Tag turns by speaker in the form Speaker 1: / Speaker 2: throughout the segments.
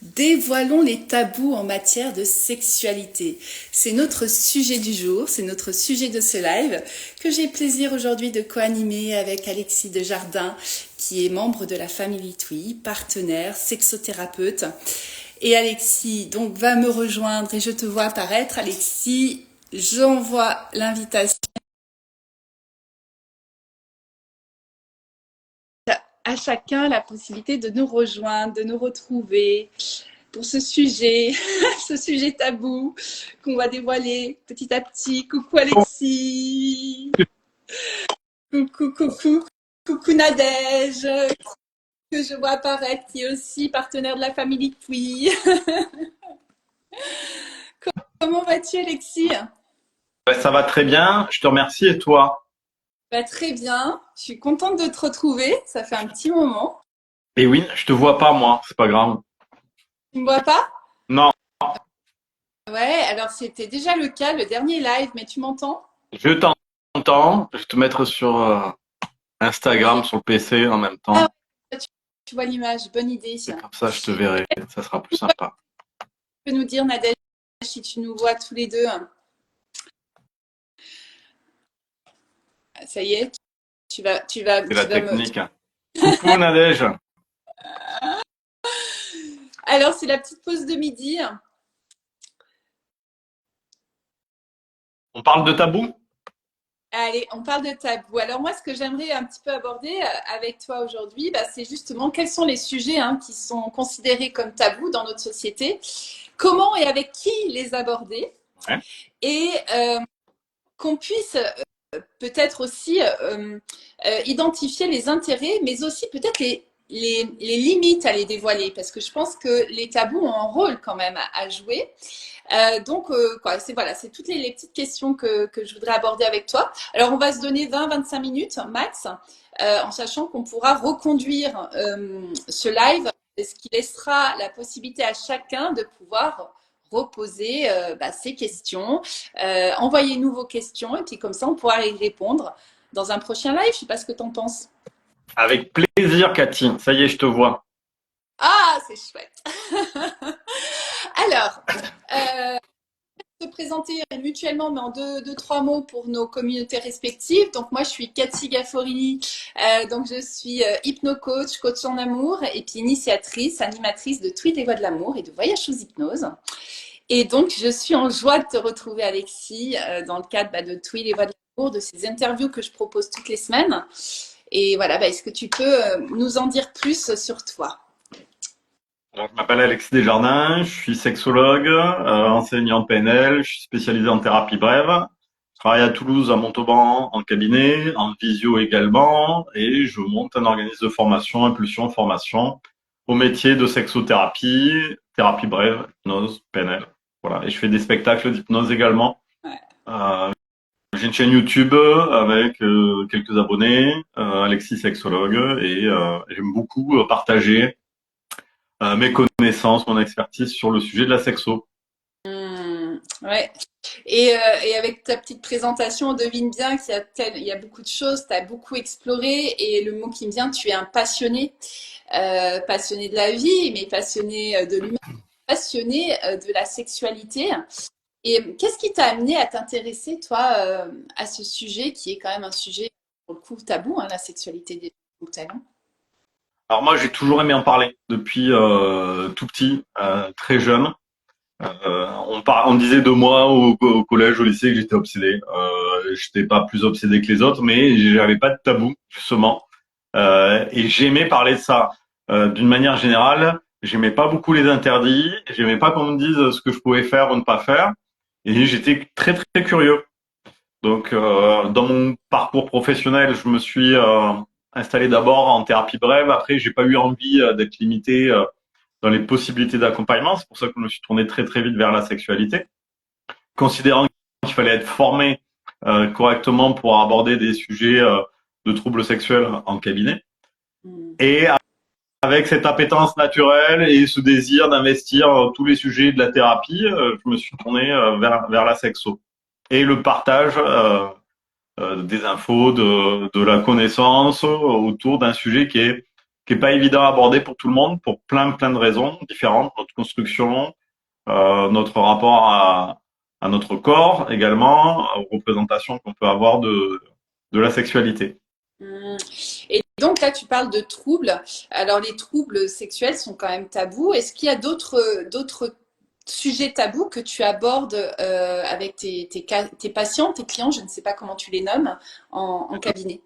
Speaker 1: Dévoilons les tabous en matière de sexualité. C'est notre sujet du jour, c'est notre sujet de ce live que j'ai plaisir aujourd'hui de co-animer avec Alexis Desjardins, qui est membre de la Family Twee, partenaire, sexothérapeute. Et Alexis donc va me rejoindre et je te vois apparaître. Alexis, j'envoie l'invitation à chacun la possibilité de nous rejoindre, de nous retrouver pour ce sujet, ce sujet tabou qu'on va dévoiler petit à petit. Coucou Alexis, coucou Nadège, que je vois apparaître, qui est aussi partenaire de la Family Twee. Comment vas-tu Alexis?
Speaker 2: Ça va très bien, je te remercie et toi?
Speaker 1: Bah, très bien, je suis contente de te retrouver, ça fait un petit moment.
Speaker 2: Et oui, je te vois pas moi, c'est pas grave.
Speaker 1: Tu me vois pas?
Speaker 2: Non,
Speaker 1: Ouais, alors c'était déjà le cas le dernier live, mais tu m'entends?
Speaker 2: je t'entends, je vais te mettre sur
Speaker 1: Oui.
Speaker 2: Instagram, sur le PC en même
Speaker 1: Ah,
Speaker 2: temps.
Speaker 1: ouais, tu vois l'image, bonne idée.
Speaker 2: Et comme ça, je te verrai, ça sera plus sympa.
Speaker 1: Tu peux nous dire, Nadège, si tu nous vois tous les deux. Ça y est,
Speaker 2: C'est la
Speaker 1: tu vas me.
Speaker 2: technique. Coucou Nadège.
Speaker 1: Alors, c'est la petite pause de midi.
Speaker 2: On parle de tabou?
Speaker 1: Allez, on parle de tabou. Alors moi, ce que j'aimerais un petit peu aborder avec toi aujourd'hui, bah, c'est justement quels sont les sujets qui sont considérés comme tabous dans notre société, comment et avec qui les aborder,
Speaker 2: Ouais.
Speaker 1: et qu'on puisse peut-être aussi identifier les intérêts, mais aussi peut-être les limites à les dévoiler, parce que je pense que les tabous ont un rôle quand même à jouer. C'est toutes les petites questions que je voudrais aborder avec toi. Alors, on va se donner 20-25 minutes max, en sachant qu'on pourra reconduire ce live, ce qui laissera la possibilité à chacun de pouvoir reposer ses questions. Envoyez-nous vos questions et puis comme ça, on pourra y répondre dans un prochain live. Je ne sais pas ce que tu en penses.
Speaker 2: Avec plaisir Cathy, ça y est, je te vois.
Speaker 1: Ah, c'est chouette. Alors, se présenter mutuellement, mais en trois mots pour nos communautés respectives. Donc, moi, je suis Cathy Gafforini. Donc, je suis hypno-coach, coach en amour, et puis initiatrice, animatrice de Tweet et Voix de l'amour et de Voyage sous hypnose. Et donc, je suis en joie de te retrouver, Alexis, dans le cadre de Tweet et Voix de l'amour, de ces interviews que je propose toutes les semaines. Et voilà, est-ce que tu peux nous en dire plus sur toi?
Speaker 2: Alors, je m'appelle Alexis Desjardins, je suis sexologue, enseignant PNL, je suis spécialisé en thérapie brève. Je travaille à Toulouse, à Montauban, en cabinet, en visio également, et je monte un organisme de formation, Impulsion Formation, au métier de sexothérapie, thérapie brève, hypnose, PNL. Voilà, et je fais des spectacles d'hypnose également.
Speaker 1: Ouais.
Speaker 2: J'ai une chaîne YouTube avec quelques abonnés, Alexis Sexologue, et j'aime beaucoup partager mes connaissances, mon expertise sur le sujet de la sexo.
Speaker 1: Ouais. Et avec ta petite présentation, on devine bien il y a beaucoup de choses, tu as beaucoup exploré et le mot qui me vient, tu es un passionné, passionné de la vie, mais passionné de l'humain, passionné de la sexualité. Et qu'est-ce qui t'a amené à t'intéresser, toi, à ce sujet qui est quand même un sujet, pour le coup, tabou, la sexualité des talents?
Speaker 2: Alors moi, j'ai toujours aimé en parler depuis tout petit, très jeune. On disait de moi au collège, au lycée que j'étais obsédé. J'étais pas plus obsédé que les autres, mais j'avais pas de tabou justement. Et j'aimais parler de ça. D'une manière générale, j'aimais pas beaucoup les interdits. J'aimais pas qu'on me dise ce que je pouvais faire ou ne pas faire. Et j'étais très très curieux. Donc, dans mon parcours professionnel, je me suis installé d'abord en thérapie brève. Après, j'ai pas eu envie d'être limité dans les possibilités d'accompagnement. C'est pour ça que je me suis tourné très très vite vers la sexualité, considérant qu'il fallait être formé correctement pour aborder des sujets de troubles sexuels en cabinet.
Speaker 1: Hmm.
Speaker 2: Et avec cette appétence naturelle et ce désir d'investir tous les sujets de la thérapie, je me suis tourné vers la sexo et le partage des infos, de la connaissance autour d'un sujet qui est qui est pas évident à aborder pour tout le monde, pour plein de raisons différentes. Notre construction, notre rapport à notre corps également, aux représentations qu'on peut avoir de la sexualité.
Speaker 1: Mmh. Et donc là, tu parles de troubles. Alors, les troubles sexuels sont quand même tabous. Est-ce qu'il y a d'autres sujets tabous que tu abordes avec tes patients, tes clients, je ne sais pas comment tu les nommes, en cabinet?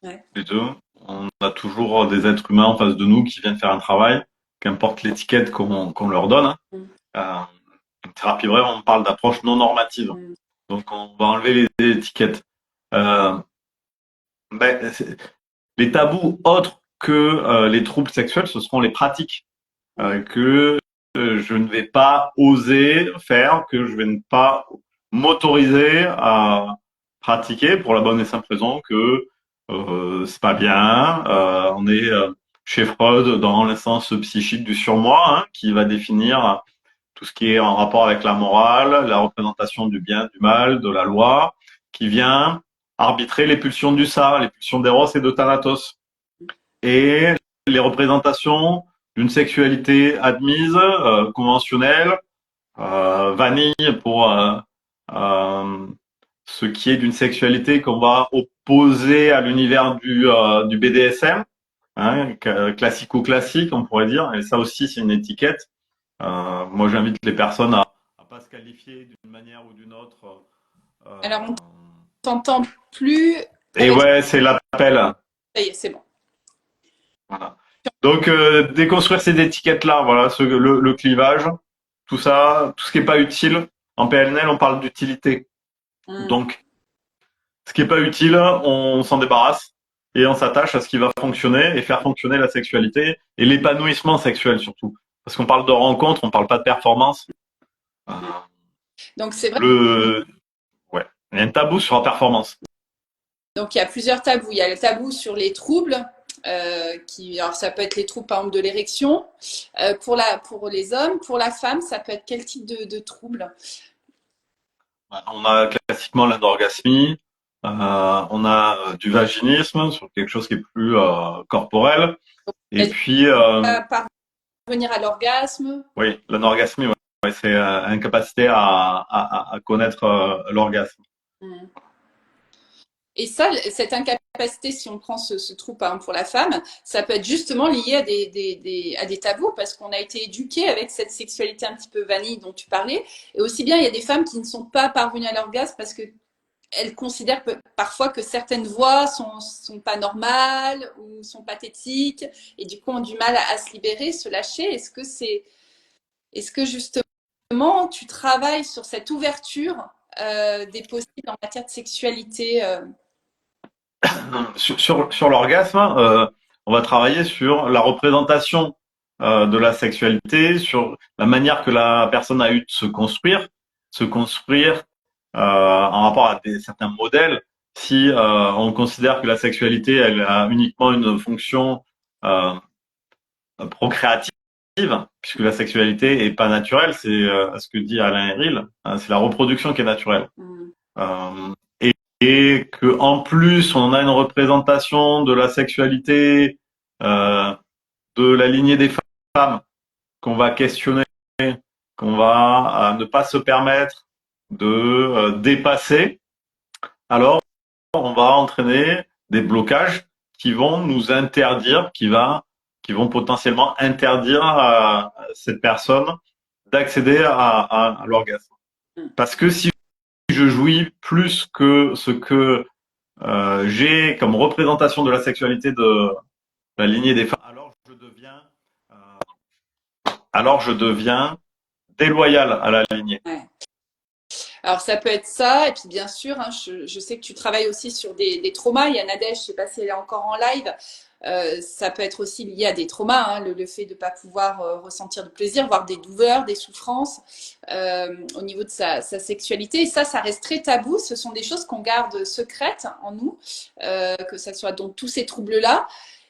Speaker 1: Ouais.
Speaker 2: Les deux, on a toujours des êtres humains en face de nous qui viennent faire un travail, qu'importe l'étiquette qu'on leur donne.
Speaker 1: Mmh.
Speaker 2: En thérapie brève, on parle d'approche non normative.
Speaker 1: Mmh.
Speaker 2: Donc, on va enlever les étiquettes. Euh, ben, les tabous autres que les troubles sexuels, ce seront les pratiques que je ne vais pas oser faire, que je vais ne pas m'autoriser à pratiquer pour la bonne et simple raison que c'est pas bien. On est chez Freud dans l'essence psychique du surmoi, hein, qui va définir tout ce qui est en rapport avec la morale, la représentation du bien, du mal, de la loi, qui vient arbitrer les pulsions du ça, les pulsions d'Eros et de Thanatos. Et les représentations d'une sexualité admise, conventionnelle, vanille pour euh, ce qui est d'une sexualité qu'on va opposer à l'univers du BDSM, hein, classico-classique, on pourrait dire. Et ça aussi, c'est une étiquette. Moi, j'invite les personnes à pas se qualifier d'une manière ou d'une autre.
Speaker 1: Alors, on
Speaker 2: Euh,
Speaker 1: t'entend plus
Speaker 2: et
Speaker 1: avec...
Speaker 2: ouais, c'est l'appel.
Speaker 1: Ça y est, c'est bon.
Speaker 2: Voilà. Donc, déconstruire ces étiquettes-là, voilà, le clivage, tout ça, tout ce qui n'est pas utile. En PNL, on parle d'utilité.
Speaker 1: Mmh.
Speaker 2: Donc, ce qui n'est pas utile, on s'en débarrasse et on s'attache à ce qui va fonctionner et faire fonctionner la sexualité et l'épanouissement sexuel surtout. Parce qu'on parle de rencontre, on parle pas de performance. Euh,
Speaker 1: Donc, c'est vrai.
Speaker 2: le, ouais, il y a un tabou sur la performance.
Speaker 1: Donc, il y a plusieurs tabous. Il y a le tabou sur les troubles, alors ça peut être les troubles, par exemple, de l'érection. Pour les hommes, pour la femme, ça peut être quel type de trouble?
Speaker 2: On a classiquement l'endorgasmie, on a du vaginisme sur quelque chose qui est plus corporel. Et puis,
Speaker 1: Parvenir à l'orgasme.
Speaker 2: oui, l'anorgasmie, ouais, ouais, c'est incapacité à connaître l'orgasme.
Speaker 1: Mm. Et ça, cette incapacité, si on prend ce trouble, par exemple, pour la femme, ça peut être justement lié à à des tabous parce qu'on a été éduqué avec cette sexualité un petit peu vanille dont tu parlais. Et aussi bien, il y a des femmes qui ne sont pas parvenues à l'orgasme parce que elles considèrent parfois que certaines voix sont pas normales ou sont pathétiques et du coup ont du mal à se libérer, se lâcher. Est-ce que justement tu travailles sur cette ouverture des possibles en matière de sexualité
Speaker 2: Sur l'orgasme, on va travailler sur la représentation de la sexualité, sur la manière que la personne a eu de se construire en rapport à certains modèles. Si on considère que la sexualité, elle a uniquement une fonction euh, procréative, puisque la sexualité est pas naturelle, c'est ce que dit Alain Héril, hein, c'est la reproduction qui est naturelle.
Speaker 1: mm.
Speaker 2: Euh, et que en plus on a une représentation de la sexualité euh, de la lignée des femmes qu'on va questionner, qu'on va ne pas se permettre de dépasser, alors on va entraîner des blocages qui vont nous interdire, qui vont potentiellement interdire à cette personne d'accéder à l'orgasme.
Speaker 1: Mm.
Speaker 2: Parce que si je jouis plus que ce que j'ai comme représentation de la sexualité de la lignée des femmes, alors je deviens déloyal à la lignée.
Speaker 1: Ouais. Alors ça peut être ça, et puis bien sûr, hein, je sais que tu travailles aussi sur des traumas. Il y a Nadège, je ne sais pas si elle est encore en live. Ça peut être aussi lié à des traumas, hein, le fait de ne pas pouvoir ressentir de plaisir, voire des douleurs, des souffrances au niveau de sa sexualité. Et ça reste très tabou. Ce sont des choses qu'on garde secrètes en nous, que ce soit donc tous ces troubles-là,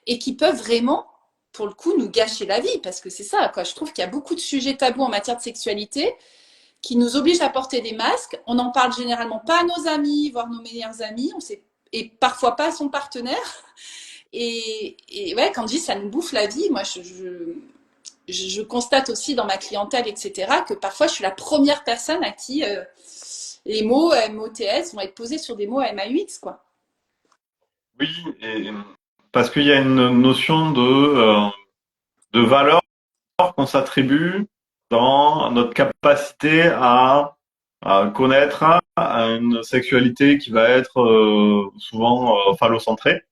Speaker 1: et qui peuvent vraiment, pour le coup, nous gâcher la vie. Parce que c'est ça, quoi. Je trouve qu'il y a beaucoup de sujets tabous en matière de sexualité qui nous obligent à porter des masques. On n'en parle généralement pas à nos amis, voire nos meilleurs amis, et parfois pas à son partenaire. Et ouais, quand je dis ça nous bouffe la vie, moi, je constate aussi dans ma clientèle, etc., que parfois je suis la première personne à qui les mots MOTS vont être posés sur des mots MAUX, quoi.
Speaker 2: Oui, et parce qu'il y a une notion de valeur qu'on s'attribue dans notre capacité à connaître une sexualité qui va être souvent phallocentrée.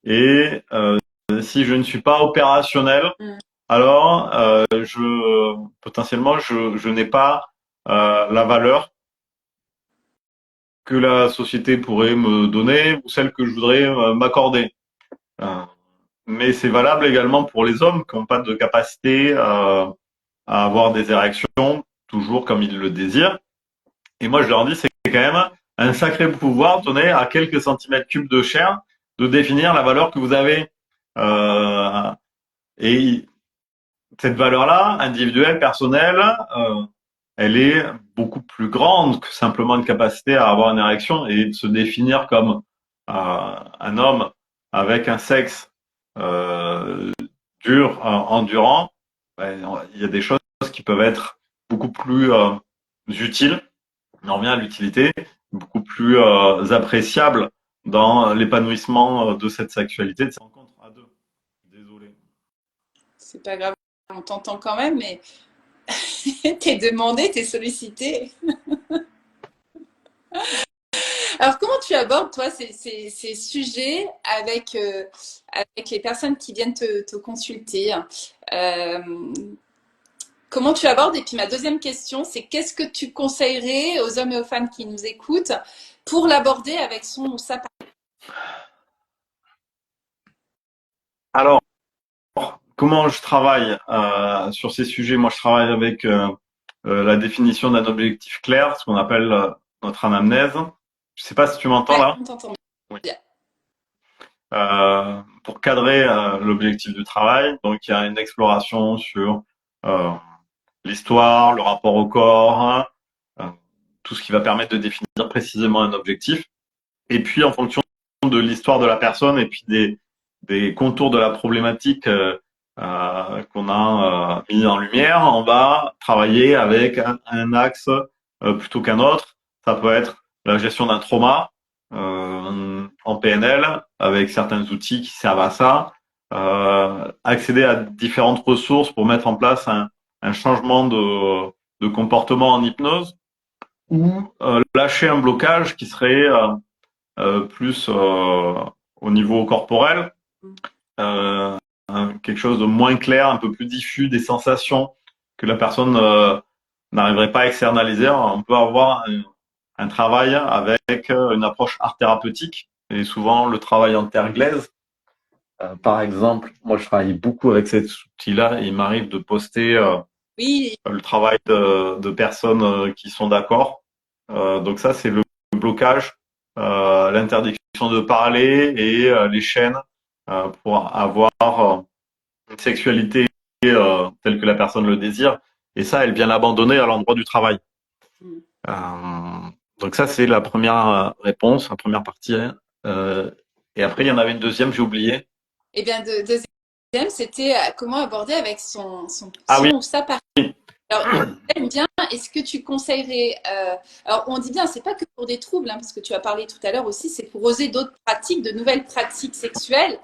Speaker 2: Et si je ne suis pas opérationnel,
Speaker 1: Mm.
Speaker 2: alors potentiellement je n'ai pas la valeur que la société pourrait me donner ou celle que je voudrais m'accorder. Euh, mais c'est valable également pour les hommes qui n'ont pas de capacité à avoir des érections toujours comme ils le désirent. Et moi, je leur dis, c'est quand même un sacré pouvoir donné à quelques centimètres cubes de chair de définir la valeur que vous avez. Euh, et cette valeur-là, individuelle, personnelle, elle est beaucoup plus grande que simplement une capacité à avoir une érection et de se définir comme un homme avec un sexe euh, dur, endurant. Ben, il y a des choses qui peuvent être beaucoup plus utiles. On en revient à l'utilité, beaucoup plus appréciable dans l'épanouissement de cette sexualité, de cette rencontre à deux. Désolé.
Speaker 1: C'est pas grave, on t'entend quand même, mais t'es demandé, t'es sollicité. Alors, comment tu abordes, toi, ces sujets avec les personnes qui viennent te consulter? Euh, Comment tu abordes? Et puis ma deuxième question, c'est qu'est-ce que tu conseillerais aux hommes et aux femmes qui nous écoutent pour l'aborder avec son ou sa partenaire?
Speaker 2: Alors, comment je travaille sur ces sujets? Moi, je travaille avec la définition d'un objectif clair, ce qu'on appelle notre anamnèse. Je sais pas si tu m'entends
Speaker 1: Ouais,
Speaker 2: là.
Speaker 1: on t'entend
Speaker 2: Oui.
Speaker 1: bien.
Speaker 2: Pour cadrer l'objectif du travail, donc il y a une exploration sur euh, l'histoire, le rapport au corps, hein, euh, tout ce qui va permettre de définir précisément un objectif. Et puis, en fonction de l'histoire de la personne et puis des contours de la problématique qu'on a mis en lumière, on va travailler avec un axe plutôt qu'un autre. Ça peut être la gestion d'un trauma en PNL avec certains outils qui servent à ça. Accéder à différentes ressources pour mettre en place un changement de comportement en hypnose ou lâcher un blocage qui serait plus au niveau corporel, euh, quelque chose de moins clair, un peu plus diffus, des sensations que la personne n'arriverait pas à externaliser. On peut avoir un travail avec une approche art thérapeutique et souvent le travail en terre glaise. Par exemple, moi je travaille beaucoup avec cet outil-là et il m'arrive de poster
Speaker 1: Oui,
Speaker 2: le travail de personnes qui sont d'accord. Donc ça, c'est le blocage, l'interdiction de parler et les chaînes pour avoir une sexualité telle que la personne le désire. Et ça, elle vient l'abandonner à l'endroit du travail. Euh, donc ça, c'est la première réponse, la première partie. Hein. Et après, il y en avait une deuxième, j'ai oublié.
Speaker 1: et bien deuxième, c'était comment aborder avec
Speaker 2: Ah oui,
Speaker 1: son ou sa partenaire. Alors, j'aime bien, est-ce que tu conseillerais, alors on dit bien, c'est pas que pour des troubles, hein, parce que tu as parlé tout à l'heure aussi, c'est pour oser d'autres pratiques, de nouvelles pratiques sexuelles.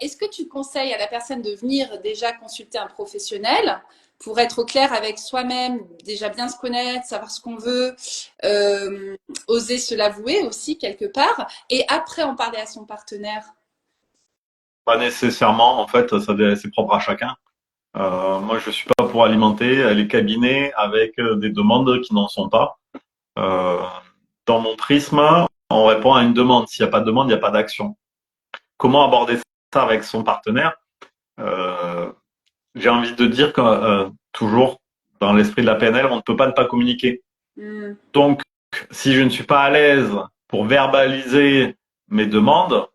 Speaker 1: Est-ce que tu conseilles à la personne de venir déjà consulter un professionnel pour être au clair avec soi-même, déjà bien se connaître, savoir ce qu'on veut, euh, oser se l'avouer aussi quelque part, et après en parler à son partenaire?
Speaker 2: pas nécessairement. En fait, c'est propre à chacun. Moi, je suis pas pour alimenter les cabinets avec des demandes qui n'en sont pas. Euh, dans mon prisme, on répond à une demande. S'il n'y a pas de demande, il n'y a pas d'action. Comment aborder ça avec son partenaire? euh, J'ai envie de dire que toujours dans l'esprit de la PNL, on ne peut pas ne pas communiquer.
Speaker 1: Hmm.
Speaker 2: Donc, si je ne suis pas à l'aise pour verbaliser mes demandes,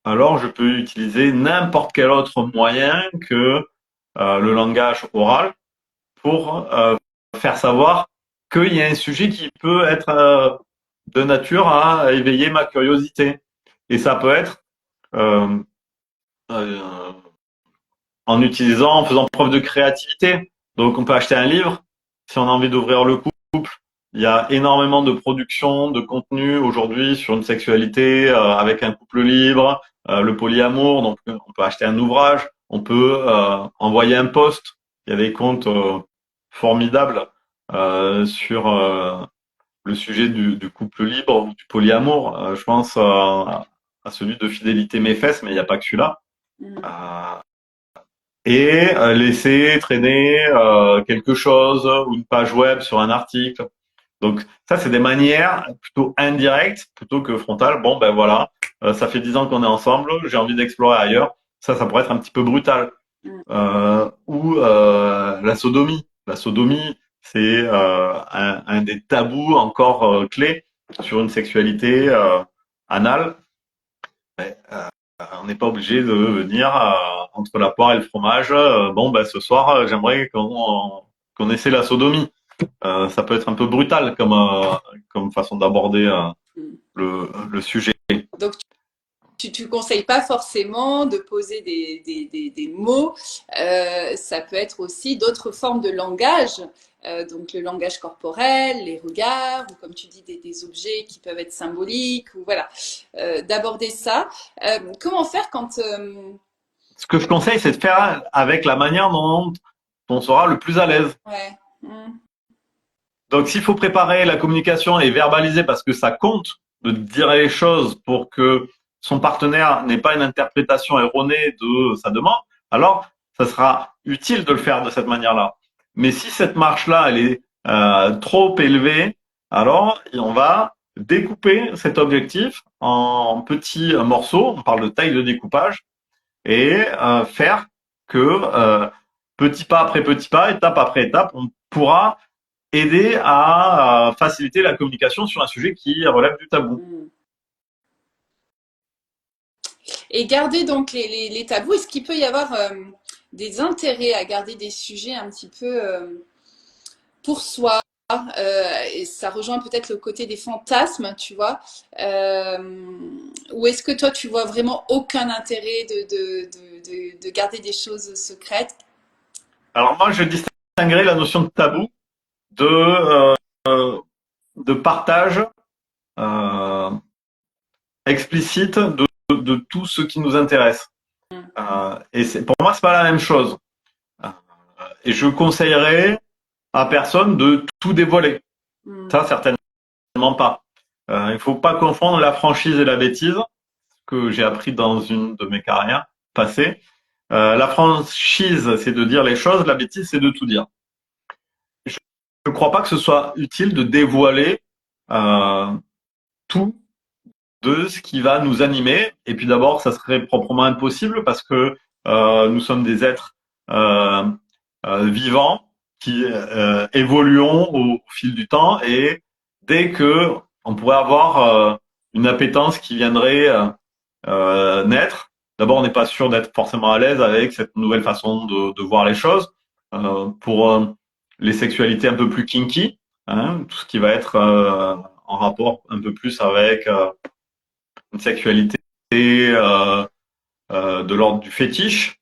Speaker 2: alors je peux utiliser n'importe quel autre moyen que le langage oral pour faire savoir qu'il y a un sujet qui peut être de nature à éveiller ma curiosité. Et ça peut être euh, en utilisant, en faisant preuve de créativité. Donc, on peut acheter un livre si on a envie d'ouvrir le couple. Il y a énormément de production, de contenu aujourd'hui sur une sexualité avec un couple libre, le polyamour. Donc, on peut acheter un ouvrage, on peut envoyer un post. Il y a des comptes formidables sur le sujet du couple libre ou du polyamour. Je pense à celui de Fidélité mes fesses, mais il n'y a pas que celui-là.
Speaker 1: Mm.
Speaker 2: Euh, et laisser traîner quelque chose ou une page web sur un article. Donc ça, c'est des manières plutôt indirectes plutôt que frontales. Bon, ben voilà, ça fait 10 ans qu'on est ensemble, j'ai envie d'explorer ailleurs. Ça pourrait être un petit peu brutal.
Speaker 1: Mm.
Speaker 2: Ou la sodomie. La sodomie, c'est un des tabous encore clés sur une sexualité anale. Ouais, on n'est pas obligé de venir entre la poire et le fromage. Bon, ben ce soir, j'aimerais qu'on essaie la sodomie. Ça peut être un peu brutal comme façon d'aborder
Speaker 1: Mm.
Speaker 2: le sujet.
Speaker 1: Donc, tu conseilles pas forcément de poser des mots. Ça peut être aussi d'autres formes de langage. Donc le langage corporel, les regards, ou comme tu dis, des objets qui peuvent être symboliques, ou voilà, d'aborder ça. Comment faire quand
Speaker 2: Ce que je conseille, c'est de faire avec la manière dont on sera le plus à l'aise.
Speaker 1: ouais. Mm.
Speaker 2: Donc, s'il faut préparer la communication et verbaliser parce que ça compte de dire les choses pour que son partenaire n'ait pas une interprétation erronée de sa demande, alors ça sera utile de le faire de cette manière-là. Mais si cette marche-là, elle est trop élevée, alors on va découper cet objectif en petits morceaux, on parle de taille de découpage, et faire que petit pas après petit pas, étape après étape, on pourra aider à faciliter la communication sur un sujet qui relève du tabou.
Speaker 1: Mm. Et garder donc les tabous. Est-ce qu'il peut y avoir des intérêts à garder des sujets un petit peu pour soi? Et ça rejoint peut-être le côté des fantasmes, tu vois. Euh, ou est-ce que toi, tu vois vraiment aucun intérêt de garder des choses secrètes?
Speaker 2: Alors moi, je distinguerai la notion de tabou de, de partage euh, explicite de tout ce qui nous intéresse. Et pour moi, c'est pas la même chose. Euh, et je conseillerais à personne de tout dévoiler.
Speaker 1: Mm.
Speaker 2: Ça, certainement pas. Il faut pas confondre la franchise et la bêtise, que j'ai appris dans une de mes carrières passées. La franchise, c'est de dire les choses, la bêtise, c'est de tout dire. Je ne crois pas que ce soit utile de dévoiler euh, tout de ce qui va nous animer. Et puis d'abord, ça serait proprement impossible parce que nous sommes des êtres euh, vivants qui évoluons au fil du temps et dès que on pourrait avoir une appétence qui viendrait naître, d'abord on n'est pas sûr d'être forcément à l'aise avec cette nouvelle façon de voir les choses. Pour les sexualités un peu plus kinky, hein, tout ce qui va être en rapport un peu plus avec une sexualité euh, de l'ordre du fétiche,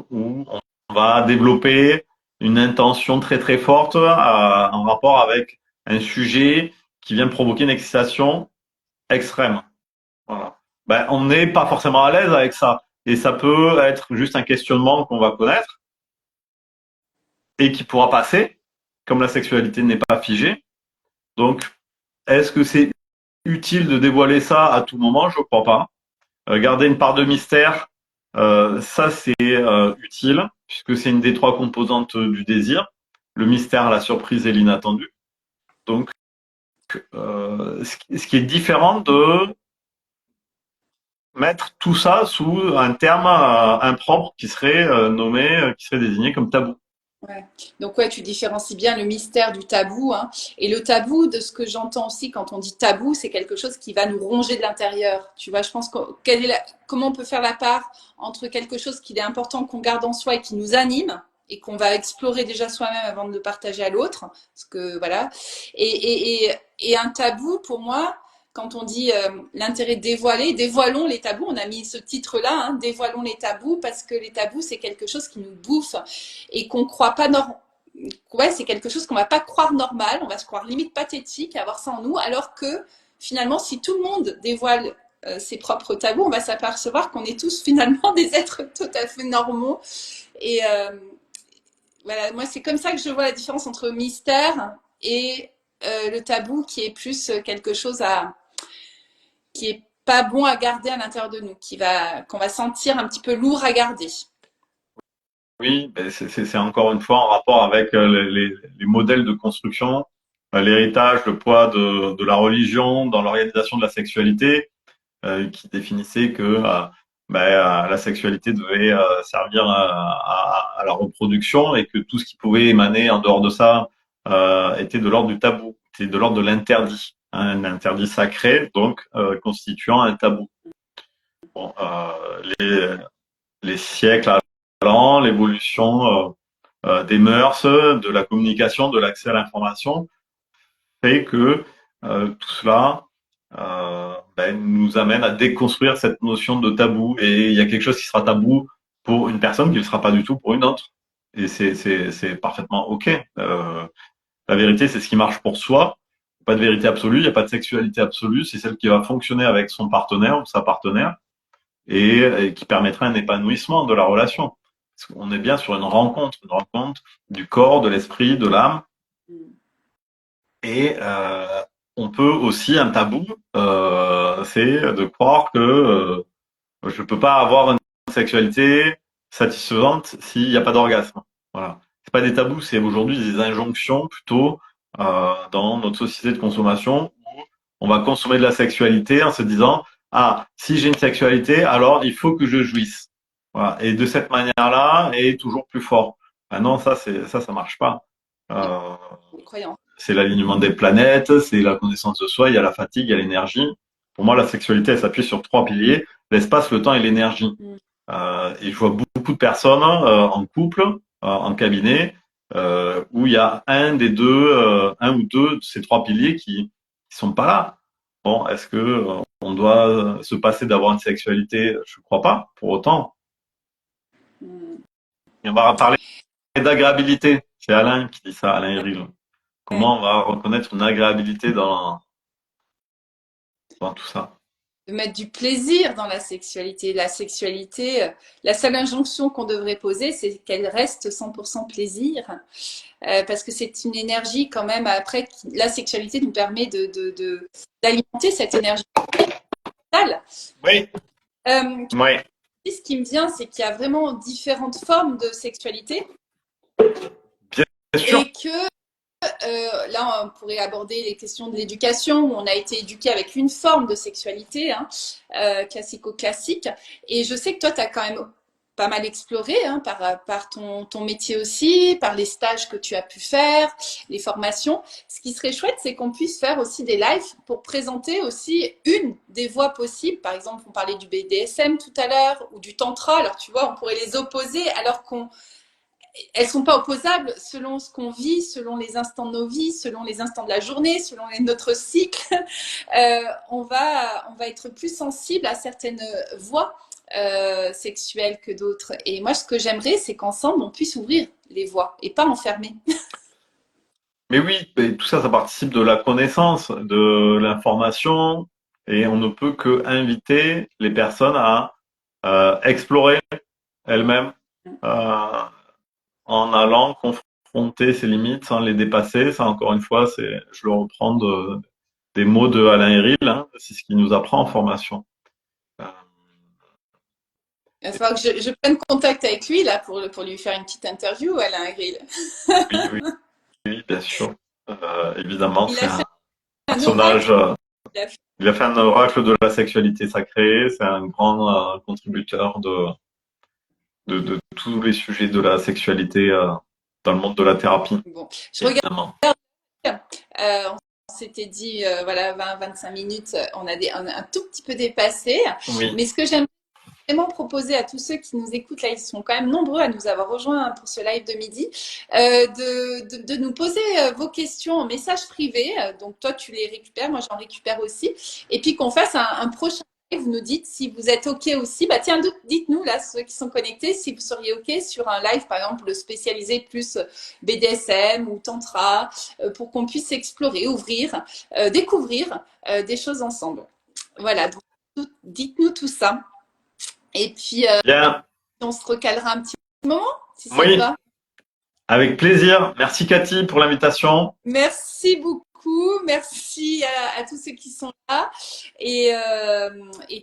Speaker 2: où on va développer une intention très très forte en rapport avec un sujet qui vient provoquer une excitation extrême. Voilà. Ben, on n'est pas forcément à l'aise avec ça. Et ça peut être juste un questionnement qu'on va connaître et qui pourra passer, comme la sexualité n'est pas figée. Donc, est-ce que c'est utile de dévoiler ça à tout moment? Je ne crois pas. Garder une part de mystère, ça c'est utile, puisque c'est une des trois composantes du désir, le mystère, la surprise et l'inattendu. Donc, ce qui est différent de mettre tout ça sous un terme impropre qui serait nommé, qui serait désigné comme tabou.
Speaker 1: Ouais. Donc ouais, tu différencies bien le mystère du tabou, hein. Et le tabou, de ce que j'entends aussi quand on dit tabou, c'est quelque chose qui va nous ronger de l'intérieur. Tu vois, je pense comment on peut faire la part entre quelque chose qu'il est important qu'on garde en soi et qui nous anime et qu'on va explorer déjà soi-même avant de le partager à l'autre, parce que voilà. Et un tabou, pour moi, quand on dit l'intérêt de dévoiler, dévoilons les tabous. On a mis ce titre-là, hein, dévoilons les tabous, parce que les tabous, c'est quelque chose qui nous bouffe et qu'on croit pas normal. Ouais, c'est quelque chose qu'on va pas croire normal, on va se croire limite pathétique à avoir ça en nous, alors que finalement, si tout le monde dévoile ses propres tabous, on va s'apercevoir qu'on est tous finalement des êtres tout à fait normaux. Et voilà, moi, c'est comme ça que je vois la différence entre mystère et le tabou, qui est plus quelque chose qui est pas bon à garder à l'intérieur de nous, qu'on va sentir un petit peu lourd à garder.
Speaker 2: Oui, ben c'est encore une fois en rapport avec les modèles de construction, l'héritage, le poids de la religion dans l'organisation de la sexualité, qui définissait que la sexualité devait servir à la reproduction et que tout ce qui pouvait émaner en dehors de ça était de l'ordre du tabou, était de l'ordre de l'interdit, hein, un interdit sacré, donc constituant un tabou. Bon, les siècles allant, l'évolution des mœurs, de la communication, de l'accès à l'information, fait que tout cela nous amène à déconstruire cette notion de tabou. Et il y a quelque chose qui sera tabou pour une personne qui ne le sera pas du tout pour une autre. Et c'est parfaitement OK. La vérité, c'est ce qui marche pour soi. Pas de vérité absolue, il n'y a pas de sexualité absolue. C'est celle qui va fonctionner avec son partenaire ou sa partenaire et qui permettra un épanouissement de la relation. Parce qu'on est bien sur une rencontre du corps, de l'esprit, de l'âme. Et on peut aussi, un tabou, c'est de croire que je peux pas avoir une sexualité satisfaisante s'il n'y a pas d'orgasme. Voilà. C'est pas des tabous, c'est aujourd'hui des injonctions plutôt dans notre société de consommation où on va consommer de la sexualité en se disant ah, si j'ai une sexualité, alors il faut que je jouisse. Voilà. Et de cette manière-là, et toujours plus fort. Ah non, ça marche pas. Euh,
Speaker 1: Croyant.
Speaker 2: c'est l'alignement des planètes, c'est la connaissance de soi, il y a la fatigue, il y a l'énergie. Pour moi, la sexualité, elle s'appuie sur trois piliers, l'espace, le temps et l'énergie. Et je vois beaucoup de personnes en couple, en cabinet, où il y a un des deux, un ou deux de ces trois piliers qui sont pas là. Bon, est-ce que on doit se passer d'avoir une sexualité? Je crois pas, pour autant. Et on va parler d'agréabilité. C'est Alain qui dit ça, Alain Héril. Comment on va reconnaître une agréabilité dans tout ça?
Speaker 1: De mettre du plaisir dans la sexualité. La sexualité, la seule injonction qu'on devrait poser, c'est qu'elle reste 100% plaisir, parce que c'est une énergie quand même. Après, la sexualité nous permet d'alimenter cette énergie vitale.
Speaker 2: Oui,
Speaker 1: Euh,
Speaker 2: oui,
Speaker 1: Ce qui me vient, c'est qu'il y a vraiment différentes formes de sexualité
Speaker 2: bien sûr.
Speaker 1: et que là, on pourrait aborder les questions de l'éducation, où on a été éduqué avec une forme de sexualité, hein, classico-classique. Et je sais que toi, tu as quand même pas mal exploré, hein, par ton métier aussi, par les stages que tu as pu faire, les formations. Ce qui serait chouette, c'est qu'on puisse faire aussi des lives pour présenter aussi une des voies possibles. Par exemple, on parlait du BDSM tout à l'heure, ou du tantra. Alors, tu vois, on pourrait les opposer alors elles sont pas opposables selon ce qu'on vit, selon les instants de nos vies, selon les instants de la journée, selon notre cycle. On va être plus sensible à certaines voies sexuelles que d'autres. Et moi, ce que j'aimerais, c'est qu'ensemble, on puisse ouvrir les voies et pas enfermer.
Speaker 2: Mais oui, mais tout ça, ça participe de la connaissance, de l'information, et on ne peut que inviter les personnes à explorer elles-mêmes euh, en allant confronter ses limites sans les dépasser. Ça, encore une fois, je le reprends des mots de Alain Héril, hein, c'est ce qu'il nous apprend en formation. Euh,
Speaker 1: Il va falloir que je prenne contact avec lui là pour lui faire une petite interview, Alain Grill.
Speaker 2: oui, oui, oui, bien sûr. Évidemment,
Speaker 1: Il
Speaker 2: c'est
Speaker 1: a fait
Speaker 2: un
Speaker 1: un
Speaker 2: personnage.
Speaker 1: oracle. Il a fait
Speaker 2: Il a fait un oracle de la sexualité sacrée. C'est un grand contributeur de tous les sujets de la sexualité dans le monde de la thérapie,
Speaker 1: bon. Je regarde.
Speaker 2: évidemment.
Speaker 1: On s'était dit, voilà, 20-25 minutes, on a un tout petit peu dépassé.
Speaker 2: Oui,
Speaker 1: Mais ce que j'aime vraiment proposer à tous ceux qui nous écoutent, là, ils sont quand même nombreux à nous avoir rejoints pour ce live de midi, de nous poser vos questions en message privé. Donc, toi, tu les récupères, moi, j'en récupère aussi. Et puis, qu'on fasse un prochain live. Vous nous dites si vous êtes OK aussi. Bah, tiens, dites-nous, là, ceux qui sont connectés, si vous seriez OK sur un live, par exemple, spécialisé plus BDSM ou Tantra, pour qu'on puisse explorer, ouvrir, découvrir des choses ensemble. Voilà, donc dites-nous tout ça. Et puis,
Speaker 2: Bien,
Speaker 1: on se recalera un petit moment, si ça te
Speaker 2: oui,
Speaker 1: va.
Speaker 2: avec plaisir. Merci Cathy pour l'invitation.
Speaker 1: Merci beaucoup. Merci à tous ceux qui sont là. Et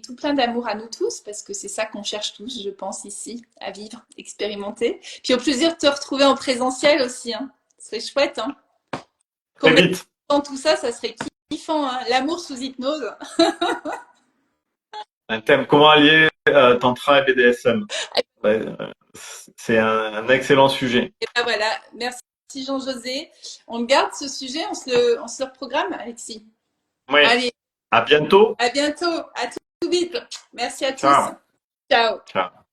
Speaker 1: tout plein d'amour à nous tous, parce que c'est ça qu'on cherche tous, je pense, ici, à vivre, expérimenter. Puis au plaisir de te retrouver en présentiel aussi. Hein. Ce serait chouette. Hein. Qu'on
Speaker 2: Très
Speaker 1: mette
Speaker 2: vite.
Speaker 1: dans tout ça, ça serait kiffant. Hein. L'amour sous hypnose.
Speaker 2: Un thème, comment allier Tantra et BDSM? Ouais, c'est un excellent sujet.
Speaker 1: Et ben voilà. Merci Jean-José. On garde ce sujet, on se le reprogramme, Alexis.
Speaker 2: Oui,
Speaker 1: Allez,
Speaker 2: à bientôt.
Speaker 1: à bientôt. À tout vite. Merci à tous.
Speaker 2: Ciao.
Speaker 1: Ciao.
Speaker 2: Ciao.